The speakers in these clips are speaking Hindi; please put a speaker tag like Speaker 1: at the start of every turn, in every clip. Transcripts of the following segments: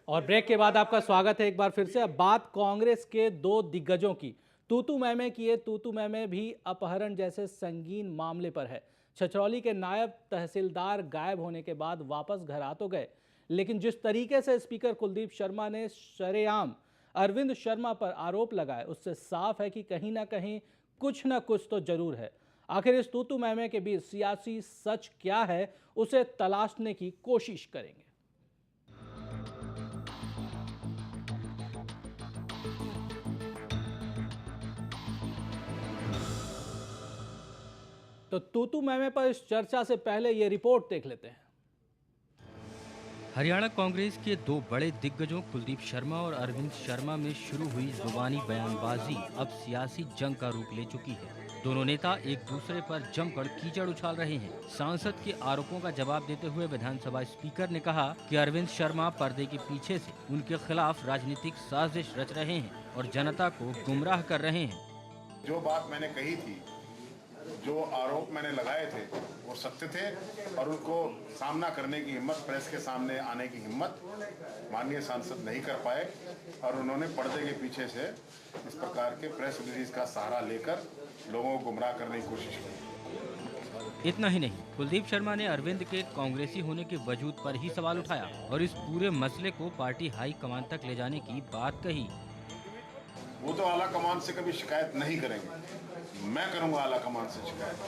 Speaker 1: और ब्रेक के बाद आपका स्वागत है एक बार फिर से। अब बात कांग्रेस के दो दिग्गजों की। तूतू मैमे किए तूतू मैमे भी अपहरण जैसे संगीन मामले पर है। छछरौली के नायब तहसीलदार गायब होने के बाद वापस घर आ तो गए, लेकिन जिस तरीके से स्पीकर कुलदीप शर्मा ने शरेआम अरविंद शर्मा पर आरोप लगाए, उससे साफ है कि कहीं ना कहीं कुछ ना कुछ तो जरूर है। आखिर इस तूतू मैमे के बीच सियासी सच क्या है, उसे तलाशने की कोशिश करेंगे। तो तूतू मैमे पर इस चर्चा से पहले ये रिपोर्ट देख लेते हैं।
Speaker 2: हरियाणा कांग्रेस के दो बड़े दिग्गजों कुलदीप शर्मा और अरविंद शर्मा में शुरू हुई जुबानी बयानबाजी अब सियासी जंग का रूप ले चुकी है। दोनों नेता एक दूसरे पर जमकर कीचड़ उछाल रहे हैं। सांसद के आरोपों का जवाब देते हुए विधानसभा स्पीकर ने कहा कि अरविंद शर्मा पर्दे के पीछे से उनके खिलाफ राजनीतिक साजिश रच रहे हैं और जनता को गुमराह कर रहे हैं।
Speaker 3: जो बात मैंने कही थी, जो आरोप मैंने लगाए थे, वो सत्य थे और उनको सामना करने की हिम्मत, प्रेस के सामने आने की हिम्मत माननीय सांसद नहीं कर पाए और उन्होंने पर्दे के पीछे से इस प्रकार के प्रेस रिलीज का सहारा लेकर लोगों को गुमराह करने की कोशिश की।
Speaker 2: इतना ही नहीं, कुलदीप शर्मा ने अरविंद के कांग्रेसी होने के वजूद पर ही सवाल उठाया और इस पूरे मसले को पार्टी हाई कमान तक ले जाने की बात कही।
Speaker 3: वो तो आला कमान से कभी शिकायत नहीं करेंगे, मैं करूंगा आला कमान से शिकायत।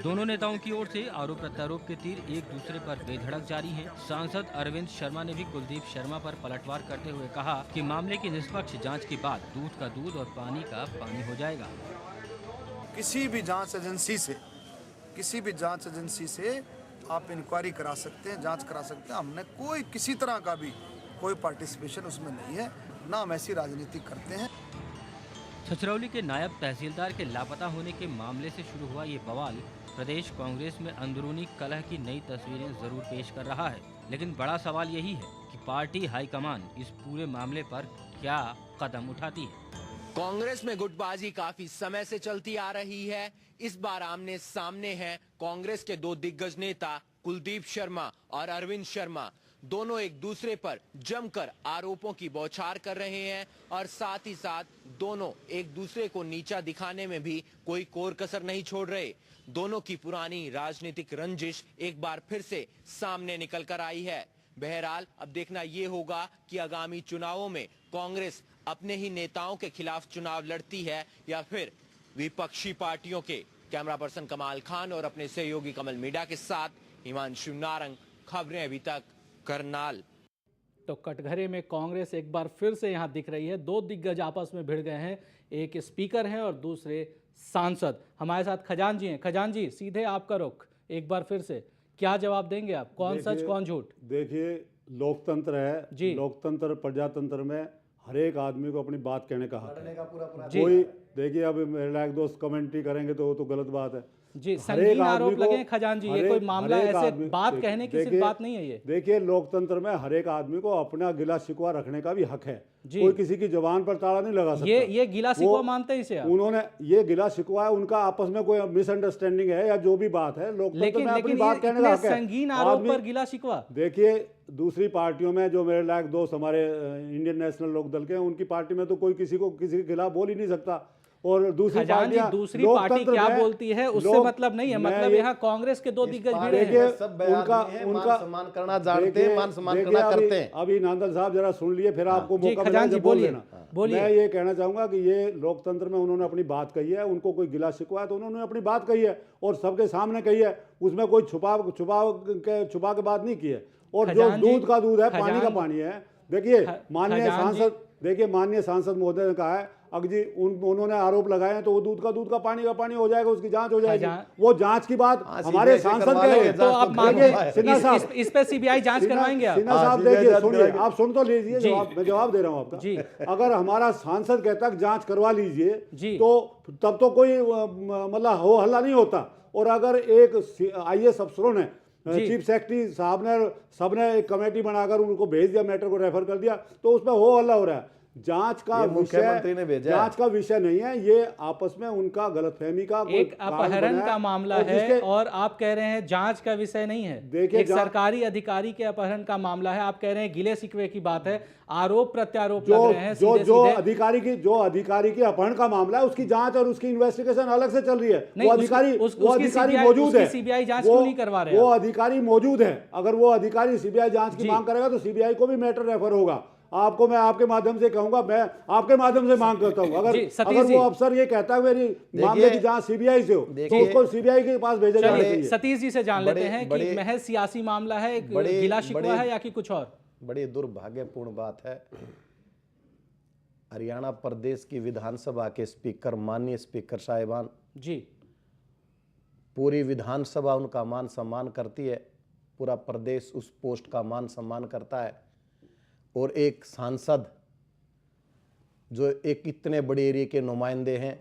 Speaker 2: दोनों नेताओं की ओर से आरोप प्रत्यारोप के तीर एक दूसरे पर बेधड़क जारी हैं। सांसद अरविंद शर्मा ने भी कुलदीप शर्मा पर पलटवार करते हुए कहा कि मामले की निष्पक्ष जांच के बाद दूध का दूध और पानी का पानी हो जाएगा।
Speaker 4: किसी भी जांच एजेंसी से आप इंक्वायरी करा सकते हैं, जांच करा सकते हैं। हमने कोई किसी तरह का भी कोई पार्टिसिपेशन उसमें नहीं है, ना हम ऐसी राजनीति करते हैं।
Speaker 2: छछरौली के नायब तहसीलदार के लापता होने के मामले से शुरू हुआ ये बवाल प्रदेश कांग्रेस में अंदरूनी कलह की नई तस्वीरें जरूर पेश कर रहा है, लेकिन बड़ा सवाल यही है कि पार्टी हाईकमान इस पूरे मामले पर क्या कदम उठाती है।
Speaker 5: कांग्रेस में गुटबाजी काफी समय से चलती आ रही है। इस बार आमने सामने हैं कांग्रेस के दो दिग्गज नेता कुलदीप शर्मा और अरविंद शर्मा। दोनों एक दूसरे पर जमकर आरोपों की बौछार कर रहे हैं और साथ ही साथ दोनों एक दूसरे को नीचा दिखाने में भी कोई कोर कसर नहीं छोड़ रहे। दोनों की पुरानी राजनीतिक रंजिश एक बार फिर से सामने निकल कर आई है। बहरहाल अब देखना ये होगा कि आगामी चुनावों में कांग्रेस अपने ही नेताओं के खिलाफ चुनाव लड़ती है या फिर विपक्षी पार्टियों के। कैमरा पर्सन कमाल खान और अपने सहयोगी कमल मीडा के साथ हिमांशु नारंग, खबरें अभी तक, करनाल।
Speaker 1: तो कटघरे में कांग्रेस एक बार फिर से यहां दिख रही है। दो दिग्गज आपस में भिड़ गए हैं, एक स्पीकर हैं और दूसरे सांसद। हमारे साथ खजान जी हैं। खजान जी, सीधे आपका रुख एक बार फिर से, क्या जवाब देंगे आप? कौन सच कौन झूठ?
Speaker 6: देखिए, लोकतंत्र है
Speaker 1: जी।
Speaker 6: लोकतंत्र प्रजातंत्र में हर एक आदमी को अपनी बात कहने का हक है।
Speaker 1: जी।
Speaker 6: कोई देखिए, अब मेरे लायक दोस्त कमेंट्री करेंगे तो वो तो गलत बात है।
Speaker 1: जी, संगीन आरोप लगे हैं खजान जी। ये कोई मामला ऐसे बात कहने की सिर्फ बात नहीं है ये।
Speaker 6: देखिए, लोकतंत्र में हर एक आदमी को अपना गिला शिकवा रखने का भी हक है। कोई किसी की जुबान पर ताला नहीं लगा सकता।
Speaker 1: ये गिला शिकवा मानते हैं इसे आप?
Speaker 6: उन्होंने ये गिला शिकवा है, उनका आपस में कोई मिसअंडरस्टैंडिंग है या जो भी बात है, लोकतंत्र में अपनी बात कहने का हक है।
Speaker 1: संगीन आरोप पर गिला शिकवा।
Speaker 6: देखिए, दूसरी पार्टियों में जो मेरे लायक दोस्त हमारे इंडियन नेशनल लोकदल के हैं, उनकी पार्टी में तो कोई किसी के खिलाफ बोल ही नहीं सकता। और दूसरी पार्टी
Speaker 1: क्या बोलती है उससे मतलब नहीं है। मतलब यहाँ कांग्रेस के दो दिग्गज भिड़े हैं।
Speaker 7: सब उनका सम्मान करना जानते हैं, मान सम्मान करना करते हैं।
Speaker 6: अभी नांदल साहब जरा सुन लिए, फिर आपको मौका मिलेगा बोल देना। मैं ये कहना चाहूंगा कि ये लोकतंत्र में उन्होंने अपनी बात कही है। उनको कोई गिला शिकवा है तो उन्होंने अपनी बात कही है और सबके सामने कही है। उसमें कोई छुपा के बात नहीं की है। और जो दूध का दूध है, पानी का पानी है। देखिए, माननीय सांसद महोदय ने कहा है, अगर जी उन्होंने आरोप लगाए हैं तो वो दूध का पानी हो जाएगा, उसकी जांच हो जाएगी। वो जांच की बात हमारे सांसद कहे
Speaker 1: तो आप मानिए सिन्हा साहब इस पे सीबीआई जांच करवाएंगे आप?
Speaker 6: सिन्हा साहब देखिए, सुनिए, आप सुन तो लीजिए, मैं जवाब दे रहा हूं आपका जी। अगर हमारा सांसद कहता है जांच करवा लीजिए तो तब तो कोई मतलब हो हल्ला नहीं होता। और अगर एक IAS अफसरों ने, चीफ सेक्रेटरी साहब ने, सबने एक कमेटी बनाकर उनको भेज दिया, मैटर को रेफर कर दिया, तो उसमें हो हल्ला हो रहा है। जांच का
Speaker 7: ये मुख्यमंत्री ने भेजा है।
Speaker 6: जांच का विषय नहीं है, ये आपस में उनका गलतफहमी का
Speaker 1: एक अपहरण का मामला है और आप कह रहे हैं जांच का विषय नहीं है।
Speaker 6: देखिए,
Speaker 1: एक सरकारी अधिकारी के अपहरण का मामला है, आप कह रहे हैं गिले शिकवे की बात है, आरोप प्रत्यारोप लग रहे हैं सीधे
Speaker 6: जो
Speaker 1: सीधे।
Speaker 6: अधिकारी की अपहरण का मामला है, उसकी जांच और उसकी इन्वेस्टिगेशन अलग से चल रही है।
Speaker 1: नहीं,
Speaker 6: वो अधिकारी मौजूद है,
Speaker 1: सीबीआई जांच क्यों नहीं करवा रहे?
Speaker 6: वो अधिकारी मौजूद है, अगर वो अधिकारी सीबीआई जांच की मांग करेगा तो सीबीआई को भी मैटर रेफर होगा। आपको मैं आपके माध्यम से कहूंगा, मैं आपके माध्यम से मांग करता हूं, अगर वो अफसर ये कहता है मेरी मामले की जांच सीबीआई से हो तो उसको सीबीआई के पास भेजा जाना चाहिए।
Speaker 1: सतीश जी से जान लेते हैं कि महज सियासी मामला है, गिला शिकवा है या कि कुछ और?
Speaker 7: बड़ी दुर्भाग्यपूर्ण बात है, हरियाणा प्रदेश की विधानसभा के स्पीकर, माननीय स्पीकर साहिबान
Speaker 1: जी,
Speaker 7: पूरी विधानसभा उनका मान सम्मान करती है, पूरा प्रदेश उस पोस्ट का मान सम्मान करता है, और एक सांसद जो एक इतने बड़े एरिया के नुमाइंदे हैं,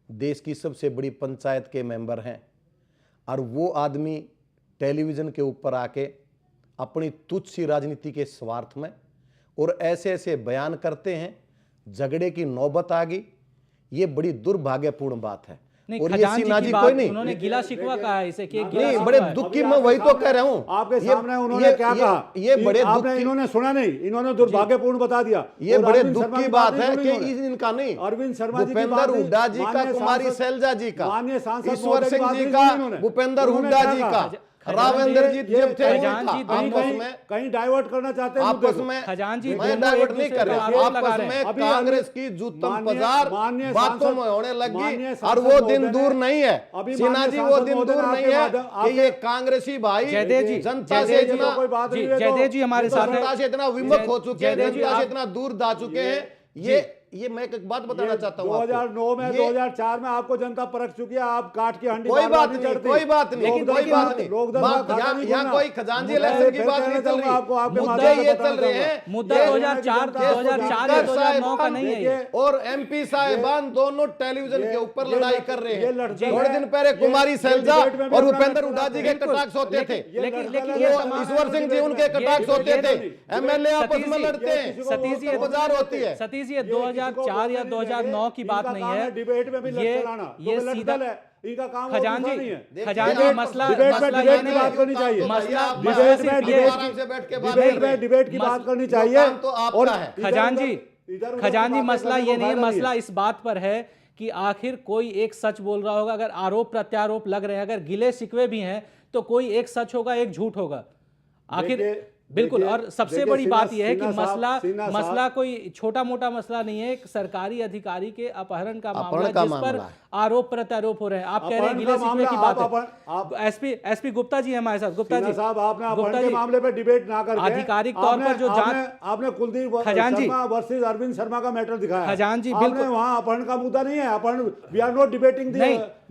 Speaker 7: देश की सबसे बड़ी पंचायत के मेंबर हैं, और वो आदमी टेलीविज़न के ऊपर आके अपनी तुच्छ सी राजनीति के स्वार्थ में और ऐसे ऐसे बयान करते हैं, झगड़े की नौबत आ गई। ये बड़ी दुर्भाग्यपूर्ण बात है।
Speaker 1: नहीं,
Speaker 7: और ये
Speaker 1: खजांची
Speaker 7: सिन्हा
Speaker 1: की
Speaker 7: जी
Speaker 1: बात
Speaker 7: कोई नहीं,
Speaker 1: उन्होंने गिला शिकवा कहा है इसे कि
Speaker 7: नहीं, बड़े दुखी, मैं वही तो कह रहा हूँ
Speaker 6: आपके सामने उन्होंने क्या कहा,
Speaker 7: ये बड़े
Speaker 6: आपने इन्होंने सुना नहीं, इन्होंने दुर्भाग्यपूर्ण बता दिया।
Speaker 7: ये बड़े दुख की बात है कि इनका नहीं,
Speaker 6: अरविंद शर्मा जी,
Speaker 7: भूपेंद्र हुड्डा जी का, कुमारी शैलजा जी का,
Speaker 6: माननीय सांसद
Speaker 7: ईश्वर सिंह जी का, भूपेंद्र हुड्डा जी का, रावेंद्र जी जब थे
Speaker 6: कहीं डाइवर्ट करना चाहते हैं
Speaker 7: आपस में।
Speaker 1: खजांची
Speaker 7: मैं डाइवर्ट नहीं कर रहा, आपस में कांग्रेस की जूतम बाजार बातों में होने लगी, और वो दिन दूर नहीं है सिन्हा जी, वो दिन दूर नहीं है कि ये कांग्रेसी भाई जनता से इतना,
Speaker 1: जयदेव जी हमारे साथ
Speaker 7: जनता से इतना विमुख हो चुके हैं, जनता से इतना दूर जा चुके हैं। ये मैं एक बात बताना चाहता हूँ,
Speaker 6: 2009 में 2004 में आपको जनता परख चुकी है, आप काट की हंडी,
Speaker 7: कोई बात नहीं, कोई बात नहीं, कोई बात नहीं, यहाँ कोई खजांची इलेक्शन की बात नहीं चल रही, मुद्दे ये चल रहे हैं,
Speaker 1: मुद्दा 2004 या 2009 का नहीं है।
Speaker 7: और एमपी साहिबान दोनों टेलीविजन के ऊपर लड़ाई कर रहे हैं। थोड़े दिन पहले कुमारी शैलजा और भूपेंद्र हुड्डा जी के कटाक्ष होते थे, ईश्वर सिंह जी उनके कटाक्ष होते थे, एमएलए आपस में लड़ते हैं,
Speaker 1: सतीश जी
Speaker 7: बाजार होती है।
Speaker 1: सतीश ये 2004 या 2009 की बात नहीं है,
Speaker 6: डिबेट में भी
Speaker 1: ये सीधा
Speaker 6: इनका काम
Speaker 1: खजांची
Speaker 6: नहीं है।
Speaker 1: खजांची मसला
Speaker 6: डिबेट की बात करनी चाहिए, डिबेट की बात करनी चाहिए। और
Speaker 1: खजांची मसला ये नहीं है, मसला इस बात पर है कि आखिर कोई एक सच बोल रहा होगा। अगर आरोप प्रत्यारोप लग रहे हैं, अगर गिले शिकवे भी हैं, तो कोई एक सच होगा, एक झूठ होगा आखिर। बिल्कुल, और सबसे बड़ी बात यह है कि मसला कोई छोटा मोटा मसला नहीं है, एक सरकारी अधिकारी के अपहरण का मामला जिस पर आरोप प्रत्यारोप हो रहे हैं। आप कह रहे हैं गिले शिकवे की बात है। एसपी गुप्ता जी हमारे साथ। गुप्ता जी
Speaker 6: साहब, आपने अपहरण के मामले पे डिबेट ना करके
Speaker 1: आधिकारिक तौर पर जो जांच,
Speaker 6: आपने कुलदीप
Speaker 1: खजांची
Speaker 6: शर्मा वर्सेस अरविंद शर्मा का मैटर दिखाया।
Speaker 1: खजांची
Speaker 6: बिल्कुल, वहां अपहरण का मुद्दा नहीं है। अपहरण, we are not debating the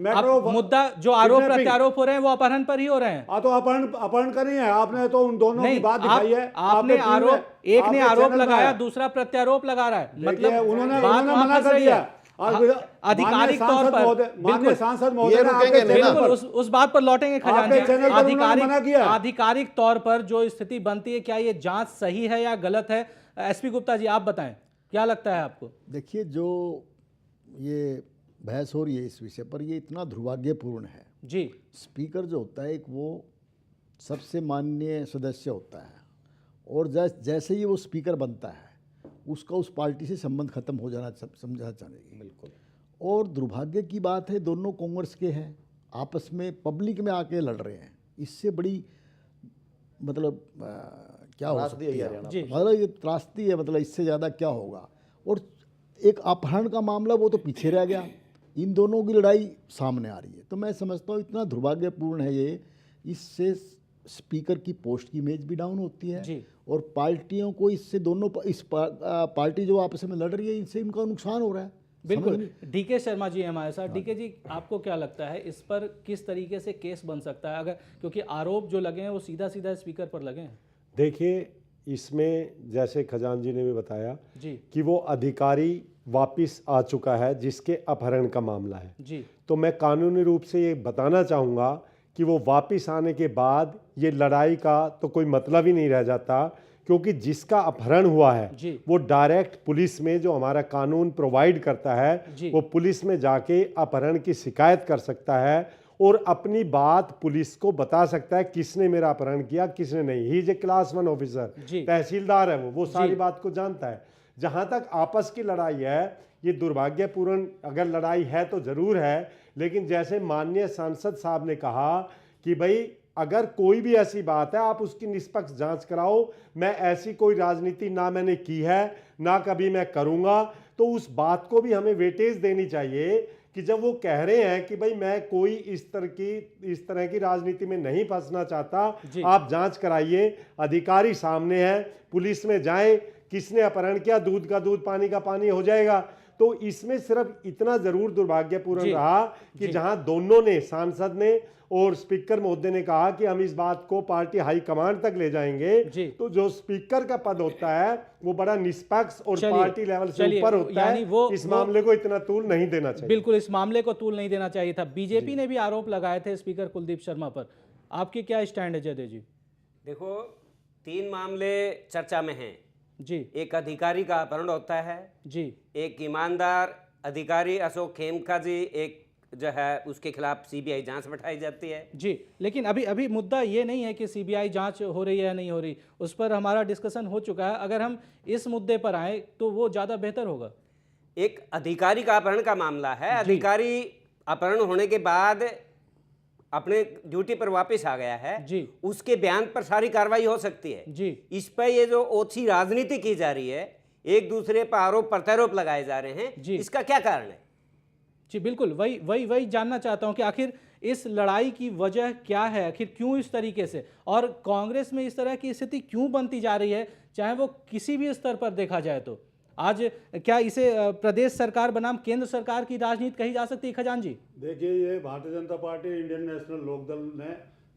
Speaker 6: matter of,
Speaker 1: मुद्दा जो आरोप प्रत्यारोप हो रहे हैं वो अपहरण पर ही हो रहे हैं।
Speaker 6: तो अपहरण का नहीं है। आपने तो उन दोनों की बात दिखाई है।
Speaker 1: आपने आरोप, एक ने आरोप लगाया, दूसरा प्रत्यारोप लगा रहा है, मतलब
Speaker 6: उन्होंने मना कर दिया।
Speaker 1: आधिकारिक तौर पर
Speaker 6: माननीय सांसद महोदय
Speaker 1: बिल्कुल उस बात पर लौटेंगे खजांची। आधिकारिक तौर पर जो स्थिति बनती है, क्या ये जांच सही है या गलत है? एसपी गुप्ता जी आप बताएं, क्या लगता है आपको?
Speaker 8: देखिए, जो ये बहस हो रही है इस विषय पर, ये इतना दुर्भाग्यपूर्ण है
Speaker 1: जी।
Speaker 8: स्पीकर जो होता है, एक वो सबसे माननीय सदस्य होता है, और जैसे ही वो स्पीकर बनता है उसका उस पार्टी से संबंध खत्म हो जाना समझा चाहिए। बिल्कुल। और दुर्भाग्य की बात है, दोनों कांग्रेस के हैं, आपस में पब्लिक में आके लड़ रहे हैं। इससे बड़ी मतलब क्या हो सकती है? मतलब ये त्रासदी है, मतलब इससे ज़्यादा क्या होगा? और एक अपहरण का मामला, वो तो पीछे रह गया, इन दोनों की लड़ाई सामने आ रही है। तो मैं समझता हूँ इतना दुर्भाग्यपूर्ण है ये। इससे स्पीकर की पोस्ट की इमेज भी डाउन होती है
Speaker 1: जी।
Speaker 8: और पार्टियों को इससे दोनों पार्टी जो आपस में लड़ रही है, इनसे इनका नुकसान हो रहा है।
Speaker 1: बिल्कुल। डीके शर्मा जी हमारे साथ। डीके जी, आपको क्या लगता है इस पर किस तरीके से केस बन सकता है, अगर, क्योंकि आरोप जो लगे हैं वो सीधा सीधा स्पीकर पर लगे हैं?
Speaker 9: देखिए, इसमें जैसे खजान जी ने भी बताया
Speaker 1: जी
Speaker 9: कि वो अधिकारी वापिस आ चुका है जिसके अपहरण का मामला है
Speaker 1: जी,
Speaker 9: तो मैं कानूनी रूप से ये बताना चाहूँगा कि वो वापिस आने के बाद ये लड़ाई का तो कोई मतलब ही नहीं रह जाता, क्योंकि जिसका अपहरण हुआ है
Speaker 1: जी।
Speaker 9: वो डायरेक्ट पुलिस में, जो हमारा कानून प्रोवाइड करता है, वो पुलिस में जाके अपहरण की शिकायत कर सकता है और अपनी बात पुलिस को बता सकता है किसने मेरा अपहरण किया, किसने नहीं। He is a class 1 officer, tehsildar है वो सारी बात को जानता है। जहां तक आपस की लड़ाई है, ये दुर्भाग्यपूर्ण अगर लड़ाई है तो जरूर है, लेकिन जैसे माननीय सांसद साहब ने कहा कि भाई अगर कोई भी ऐसी बात है आप उसकी निष्पक्ष जांच कराओ, मैं ऐसी कोई राजनीति ना मैंने की है ना कभी मैं करूंगा, तो उस बात को भी हमें वेटेज देनी चाहिए कि जब वो कह रहे हैं कि भाई मैं कोई इस तरह की राजनीति में नहीं फंसना चाहता, आप जांच कराइए, अधिकारी सामने है, पुलिस में जाएं, किसने अपहरण किया, दूध का दूध पानी का पानी हो जाएगा। तो इसमें सिर्फ इतना जरूर दुर्भाग्यपूर्ण रहा कि जहां दोनों ने, सांसद ने और स्पीकर महोदय ने कहा कि हम इस बात को पार्टी हाईकमांड तक ले जाएंगे, तो जो स्पीकर का पद होता है वो बड़ा निष्पक्ष और पार्टी लेवल से ऊपर होता है, इस मामले को इतना तूल नहीं देना चाहिए।
Speaker 1: बिल्कुल, इस मामले को तूल नहीं देना चाहिए था। बीजेपी ने भी आरोप लगाए थे स्पीकर कुलदीप शर्मा पर, आपकी क्या स्टैंड है जयदेव जी?
Speaker 10: देखो, 3 मामले चर्चा में हैं
Speaker 1: जी।
Speaker 10: एक अधिकारी का अपहरण होता है
Speaker 1: जी, एक
Speaker 10: ईमानदार अधिकारी अशोक खेमका जी, एक जो है उसके खिलाफ सीबीआई जांच बैठाई जाती है
Speaker 1: जी। लेकिन अभी मुद्दा ये नहीं है कि सीबीआई जांच हो रही है या नहीं हो रही, उस पर हमारा डिस्कशन हो चुका है। अगर हम इस मुद्दे पर आए तो वो ज़्यादा बेहतर होगा।
Speaker 10: एक अधिकारी का अपहरण का मामला है, अधिकारी अपहरण होने के बाद अपने ड्यूटी पर वापस आ गया है
Speaker 1: जी, उसके
Speaker 10: बयान पर सारी कार्रवाई हो सकती है
Speaker 1: जी।
Speaker 10: इस पर ये जो ओछी राजनीति की जा रही है, एक दूसरे पर आरोप प्रत्यारोप लगाए जा रहे हैं जी, इसका क्या कारण है?
Speaker 1: जी बिल्कुल, वही जानना चाहता हूं कि आखिर इस लड़ाई की वजह क्या है, आखिर क्यों इस तरीके से, और कांग्रेस में इस तरह की स्थिति क्यों बनती जा रही है, चाहे वो किसी भी स्तर पर देखा जाए। तो आज क्या इसे प्रदेश सरकार बनाम केंद्र सरकार की राजनीति कही जा सकती है खजान जी?
Speaker 6: देखिए, ये Bharatiya Janata party, Indian national Lokdal ने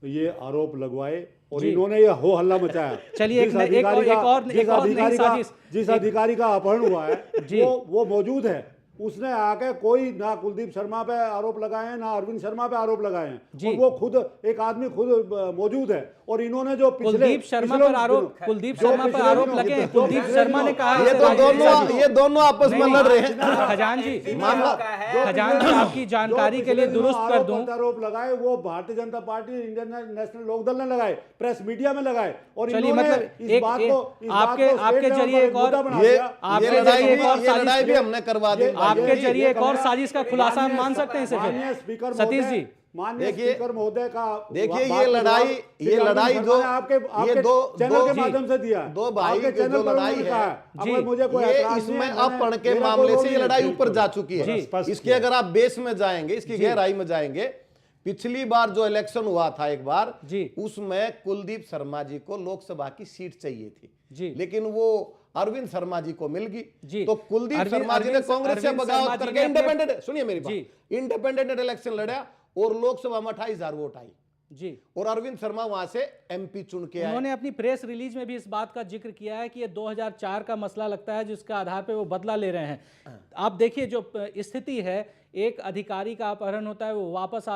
Speaker 6: ये आरोप लगवाए और इन्होंने ये हो हल्ला मचाया।
Speaker 1: चलिए, जिस
Speaker 6: अधिकारी का अपहरण हुआ है वो मौजूद है, उसने आके कोई ना कुलदीप शर्मा पे आरोप लगाए हैं ना अरविंद शर्मा पे आरोप लगाए हैं, और वो खुद एक आदमी खुद मौजूद है। और इन्होंने जो
Speaker 1: कुलदीप शर्मा पर आरोप लगे हैं, कुलदीप शर्मा ने कहा
Speaker 7: ये दोनों आपस में लड़ रहे हैं।
Speaker 1: खजान जी, आपकी जानकारी के लिए दुरुस्त कर दूं,
Speaker 6: आरोप लगाए वो Bharatiya Janata party, Indian national Lokdal ने लगाए, प्रेस मीडिया में लगाए, और
Speaker 1: चलिए मतलब इस बात को आपके जरिए एक और
Speaker 7: लड़ाई भी हमने करवा दी,
Speaker 1: आपके जरिए एक और साजिश का खुलासा हम मान सकते हैं इसे?
Speaker 6: स्पीकर
Speaker 1: सतीश जी,
Speaker 6: माननीय स्पीकर महोदय का,
Speaker 7: देखिए ये लड़ाई जो
Speaker 6: आपके चैनल के माध्यम से दिया,
Speaker 7: दो भाई की जो लड़ाई है,
Speaker 6: मुझे कोई
Speaker 7: इसमें अपहरण के मामले से ये लड़ाई ऊपर जा चुकी है। इसके अगर आप बेस में जाएंगे, इसकी गहराई में जाएंगे, पिछली बार जो इलेक्शन हुआ था एक बार, उसमें कुलदीप शर्मा जी को लोकसभा की सीट चाहिए थी, लेकिन वो अरविंद शर्मा जी को मिल गई। तो कुलदीप शर्मा जी ने कांग्रेस से बगावत करके इंडिपेंडेंट, सुनिए मेरी बात, इंडिपेंडेंट इलेक्शन लड़ा और लोकसभा में 28,000 वोट आई
Speaker 1: जी,
Speaker 7: और अरविंद शर्मा वहां से एमपी चुन के आए।
Speaker 1: उन्होंने अपनी प्रेस रिलीज में भी इस बात का जिक्र किया है कि ये 2004 का मसला लगता है जिसके आधार पे वो बदला ले रहे हैं। आप देखिए जो स्थिति है, एक अधिकारी का अपहरण होता है, वो वापस